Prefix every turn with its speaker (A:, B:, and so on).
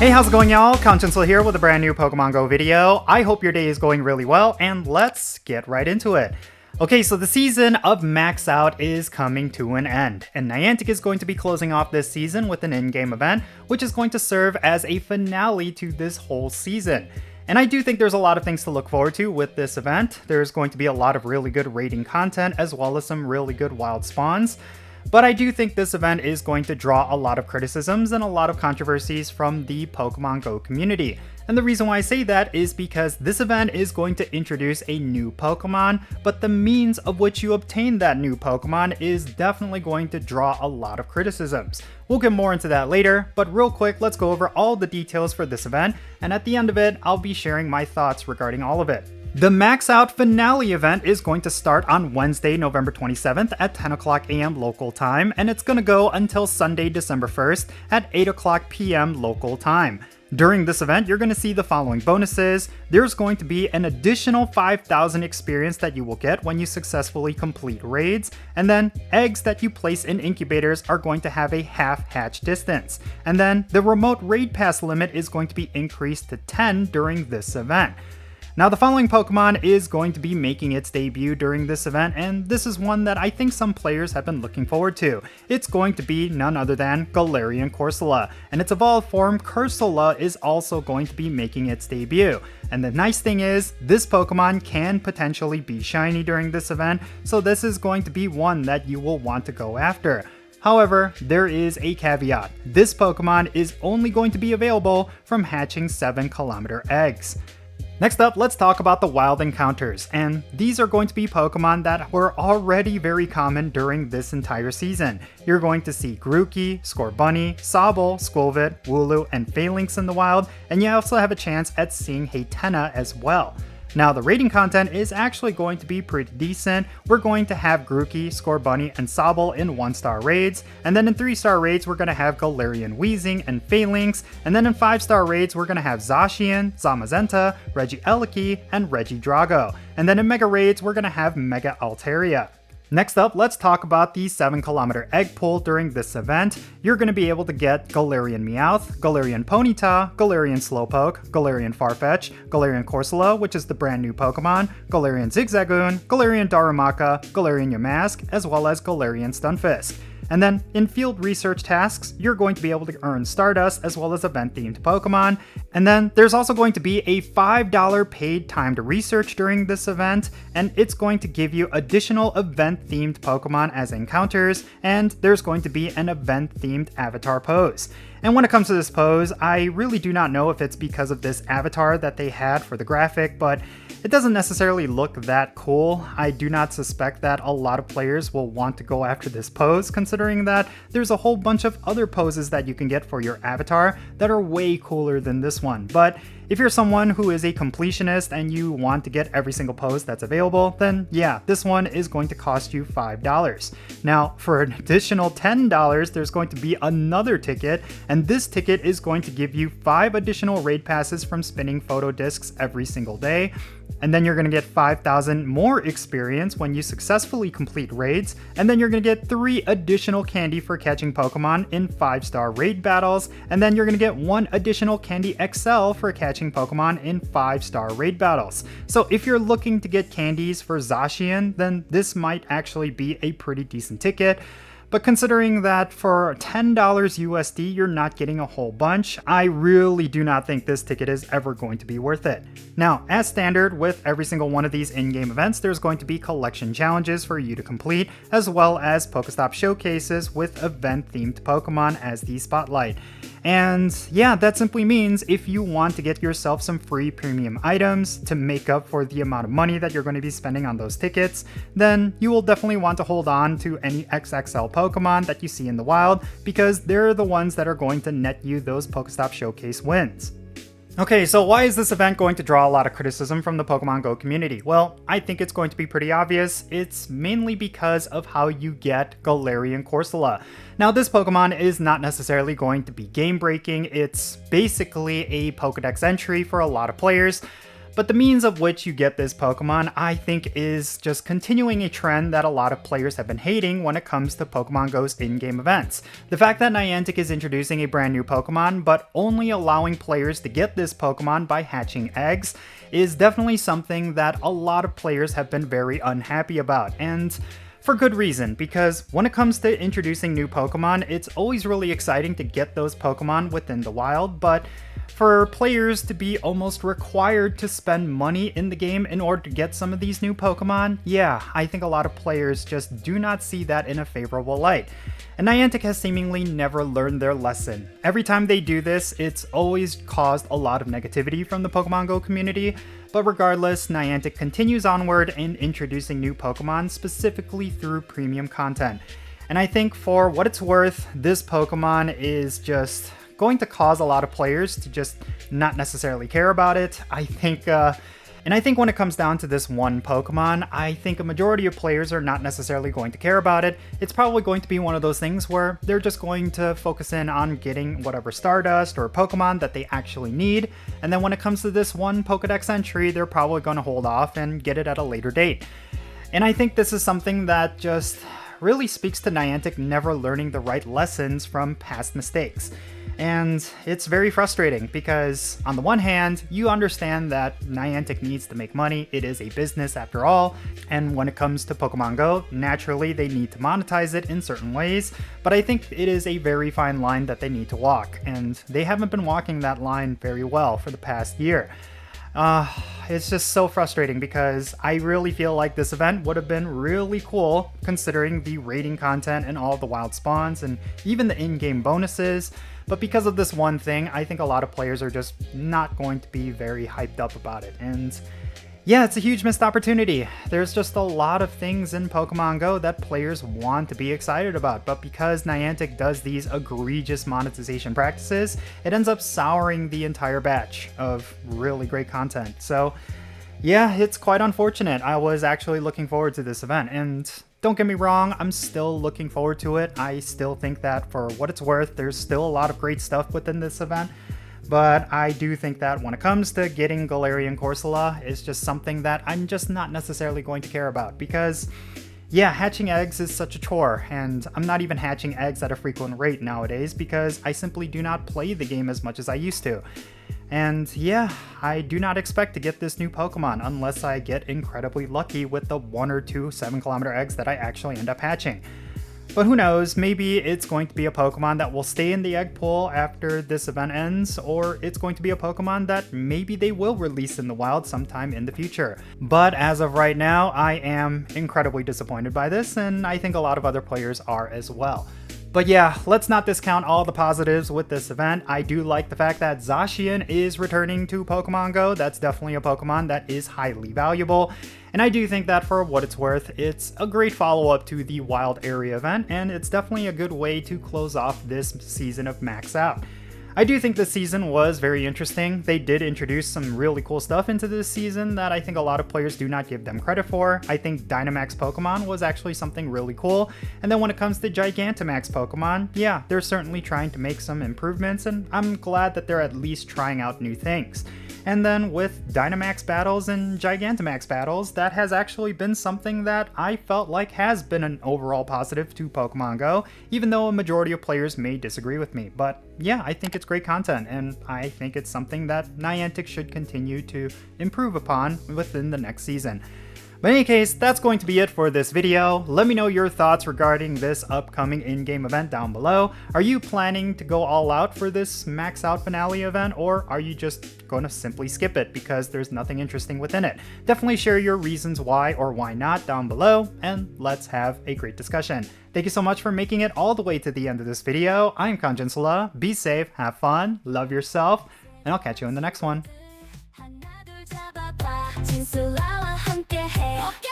A: Hey, how's it going, y'all? Jinsula here with a brand new Pokemon Go video. I hope your day is going really well, and let's get right into it. Okay, so the season of Max Out is coming to an end, and Niantic is going to be closing off this season with an in-game event, which is going to serve as a finale to this whole season. And I do think there's a lot of things to look forward to with this event. There's going to be a lot of really good raiding content, as well as some really good wild spawns. But I do think this event is going to draw a lot of criticisms and a lot of controversies from the Pokemon Go community. And the reason why I say that is because this event is going to introduce a new Pokemon, but the means of which you obtain that new Pokemon is definitely going to draw a lot of criticisms. We'll get more into that later, but real quick, let's go over all the details for this event, and at the end of it, I'll be sharing my thoughts regarding all of it. The Max Out Finale event is going to start on Wednesday, November 27th at 10 o'clock a.m. local time, and it's going to go until Sunday, December 1st at 8 o'clock p.m. local time. During this event, you're going to see the following bonuses. There's going to be an additional 5,000 experience that you will get when you successfully complete raids, and then eggs that you place in incubators are going to have a half hatch distance. And then the remote raid pass limit is going to be increased to 10 during this event. Now, the following Pokemon is going to be making its debut during this event, and this is one that I think some players have been looking forward to. It's going to be none other than Galarian Corsola, and its evolved form Cursola is also going to be making its debut. And the nice thing is, this Pokemon can potentially be shiny during this event, so this is going to be one that you will want to go after. However, there is a caveat. This Pokemon is only going to be available from hatching 7-kilometer eggs. Next up, let's talk about the wild encounters, and these are going to be Pokemon that were already very common during this entire season. You're going to see Grookey, Scorbunny, Sobble, Squilvet, Wooloo, and Phalanx in the wild, and you also have a chance at seeing Hatenna as well. Now, the raiding content is actually going to be pretty decent. We're going to have Grookey, Scorbunny, and Sobble in 1-star raids, and then in 3-star raids we're going to have Galarian Weezing and Phalanx, and then in 5-star raids we're going to have Zacian, Zamazenta, Regieleki, and Regidrago, and then in Mega raids we're going to have Mega Altaria. Next up, let's talk about the 7-kilometer egg pool during this event. You're going to be able to get Galarian Meowth, Galarian Ponyta, Galarian Slowpoke, Galarian Farfetch, Galarian Corsola, which is the brand new Pokemon, Galarian Zigzagoon, Galarian Darumaka, Galarian Yamask, as well as Galarian Stunfisk. And then in field research tasks, you're going to be able to earn Stardust as well as event-themed Pokemon. And then there's also going to be a $5 paid time to research during this event, and it's going to give you additional event-themed Pokemon as encounters, and there's going to be an event-themed avatar pose. And when it comes to this pose, I really do not know if it's because of this avatar that they had for the graphic, but it doesn't necessarily look that cool. I do not suspect that a lot of players will want to go after this pose, considering that there's a whole bunch of other poses that you can get for your avatar that are way cooler than this one. But if you're someone who is a completionist and you want to get every single pose that's available, then yeah, this one is going to cost you $5. Now, for an additional $10, there's going to be another ticket, and this ticket is going to give you 5 additional raid passes from spinning photo discs every single day. And then you're going to get 5,000 more experience when you successfully complete raids, and then you're going to get 3 additional candy for catching Pokemon in 5-star raid battles, and then you're going to get 1 additional candy XL for catching Pokemon in 5-star raid battles. So if you're looking to get candies for Zacian, then this might actually be a pretty decent ticket. But considering that for $10 USD, you're not getting a whole bunch, I really do not think this ticket is ever going to be worth it. Now, as standard with every single one of these in-game events, there's going to be collection challenges for you to complete, as well as Pokestop showcases with event-themed Pokemon as the spotlight. And yeah, that simply means if you want to get yourself some free premium items to make up for the amount of money that you're going to be spending on those tickets, then you will definitely want to hold on to any XXL Pokemon that you see in the wild, because they're the ones that are going to net you those Pokestop Showcase wins. Okay, so why is this event going to draw a lot of criticism from the Pokemon Go community? Well, I think it's going to be pretty obvious. It's mainly because of how you get Galarian Corsola. Now, this Pokemon is not necessarily going to be game-breaking. It's basically a Pokedex entry for a lot of players. But the means of which you get this Pokemon, I think, is just continuing a trend that a lot of players have been hating when it comes to Pokemon GO's in-game events. The fact that Niantic is introducing a brand new Pokemon, but only allowing players to get this Pokemon by hatching eggs, is definitely something that a lot of players have been very unhappy about. And for good reason, because when it comes to introducing new Pokemon, it's always really exciting to get those Pokemon within the wild, but for players to be almost required to spend money in the game in order to get some of these new Pokemon, yeah, I think a lot of players just do not see that in a favorable light. And Niantic has seemingly never learned their lesson. Every time they do this, it's always caused a lot of negativity from the Pokemon GO community, but regardless, Niantic continues onward in introducing new Pokemon specifically through premium content. And I think for what it's worth, this Pokemon is just going to cause a lot of players to just not necessarily care about it. I think when it comes down to this one Pokemon, I think a majority of players are not necessarily going to care about it. It's probably going to be one of those things where they're just going to focus in on getting whatever Stardust or Pokemon that they actually need, and then when it comes to this one Pokedex entry, they're probably going to hold off and get it at a later date. And I think this is something that just really speaks to Niantic never learning the right lessons from past mistakes. And it's very frustrating because on the one hand, you understand that Niantic needs to make money, it is a business after all, and when it comes to Pokemon GO, naturally they need to monetize it in certain ways, but I think it is a very fine line that they need to walk, and they haven't been walking that line very well for the past year. It's just so frustrating because I really feel like this event would have been really cool considering the raiding content and all the wild spawns and even the in-game bonuses, but because of this one thing, I think a lot of players are just not going to be very hyped up about it. And yeah, it's a huge missed opportunity. There's just a lot of things in Pokemon GO that players want to be excited about, but because Niantic does these egregious monetization practices, it ends up souring the entire batch of really great content. So yeah, it's quite unfortunate. I was actually looking forward to this event, and don't get me wrong, I'm still looking forward to it. I still think that for what it's worth, there's still a lot of great stuff within this event. But I do think that when it comes to getting Galarian Corsola, it's just something that I'm just not necessarily going to care about because, yeah, hatching eggs is such a chore, and I'm not even hatching eggs at a frequent rate nowadays because I simply do not play the game as much as I used to. And yeah, I do not expect to get this new Pokemon unless I get incredibly lucky with the 1 or 2 7-kilometer eggs that I actually end up hatching. But who knows, maybe it's going to be a Pokemon that will stay in the egg pool after this event ends, or it's going to be a Pokemon that maybe they will release in the wild sometime in the future. But as of right now, I am incredibly disappointed by this, and I think a lot of other players are as well. But yeah, let's not discount all the positives with this event. I do like the fact that Zacian is returning to Pokemon GO. That's definitely a Pokemon that is highly valuable. And I do think that for what it's worth, it's a great follow-up to the Wild Area event, and it's definitely a good way to close off this season of Max Out. I do think this season was very interesting. They did introduce some really cool stuff into this season that I think a lot of players do not give them credit for. I think Dynamax Pokemon was actually something really cool. And then when it comes to Gigantamax Pokemon, yeah, they're certainly trying to make some improvements, and I'm glad that they're at least trying out new things. And then with Dynamax battles and Gigantamax battles, that has actually been something that I felt like has been an overall positive to Pokemon GO, even though a majority of players may disagree with me. But yeah, I think it's great content, and I think it's something that Niantic should continue to improve upon within the next season. But in any case, that's going to be it for this video. Let me know your thoughts regarding this upcoming in-game event down below. Are you planning to go all out for this Max Out finale event, or are you just going to simply skip it because there's nothing interesting within it? Definitely share your reasons why or why not down below, and let's have a great discussion. Thank you so much for making it all the way to the end of this video. I'm Jinsula. Be safe, have fun, love yourself, and I'll catch you in the next one. Jinsula와 함께해.